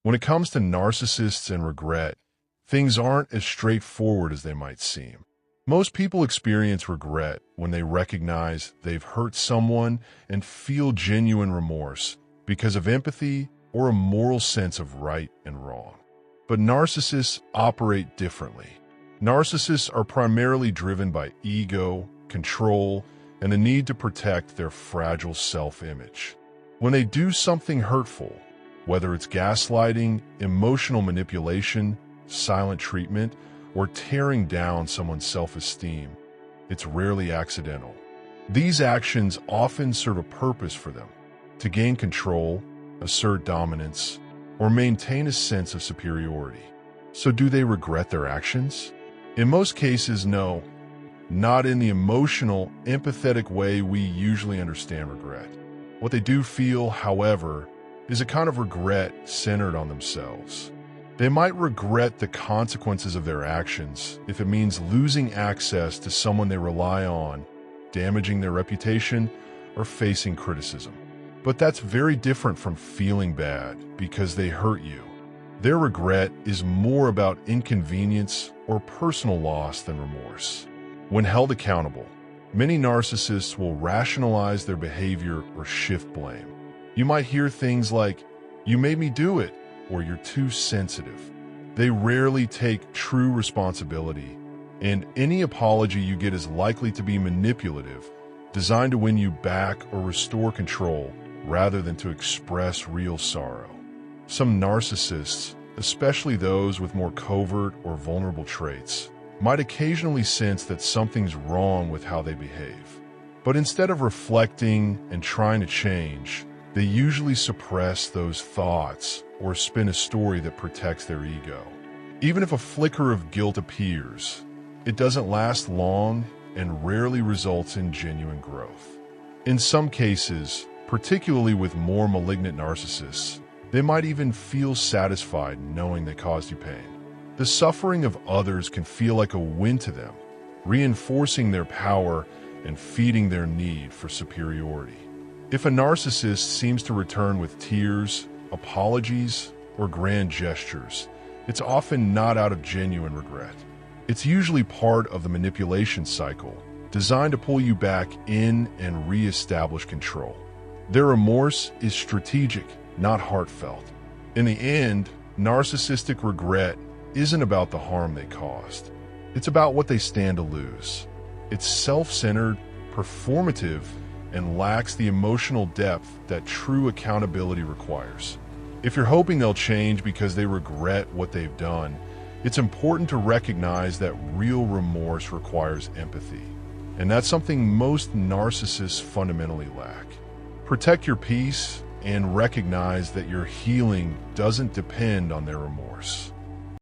When it comes to narcissists and regret, things aren't as straightforward as they might seem. Most people experience regret when they recognize they've hurt someone and feel genuine remorse because of empathy or a moral sense of right and wrong. But narcissists operate differently. Narcissists are primarily driven by ego, control, and the need to protect their fragile self-image. When they do something hurtful, whether it's gaslighting, emotional manipulation, silent treatment, or tearing down someone's self-esteem, it's rarely accidental. These actions often serve a purpose for them: to gain control, assert dominance, or maintain a sense of superiority. So do they regret their actions? In most cases, no. Not in the emotional, empathetic way we usually understand regret. What they do feel, however, is a kind of regret centered on themselves. They might regret the consequences of their actions if it means losing access to someone they rely on, damaging their reputation, or facing criticism. But that's very different from feeling bad because they hurt you. Their regret is more about inconvenience or personal loss than remorse. When held accountable, many narcissists will rationalize their behavior or shift blame. You might hear things like, "You made me do it," or "You're too sensitive." They rarely take true responsibility, and any apology you get is likely to be manipulative, designed to win you back or restore control rather than to express real sorrow. Some narcissists, especially those with more covert or vulnerable traits, might occasionally sense that something's wrong with how they behave. But instead of reflecting and trying to change, they usually suppress those thoughts or spin a story that protects their ego. Even if a flicker of guilt appears, it doesn't last long and rarely results in genuine growth. In some cases, particularly with more malignant narcissists, they might even feel satisfied knowing they caused you pain. The suffering of others can feel like a win to them, reinforcing their power and feeding their need for superiority. If a narcissist seems to return with tears, apologies, or grand gestures, it's often not out of genuine regret. It's usually part of the manipulation cycle, designed to pull you back in and re-establish control. Their remorse is strategic, not heartfelt. In the end, narcissistic regret isn't about the harm they caused. It's about what they stand to lose. It's self-centered, performative, and lacks the emotional depth that true accountability requires. If you're hoping they'll change because they regret what they've done, it's important to recognize that real remorse requires empathy. And that's something most narcissists fundamentally lack. Protect your peace and recognize that your healing doesn't depend on their remorse.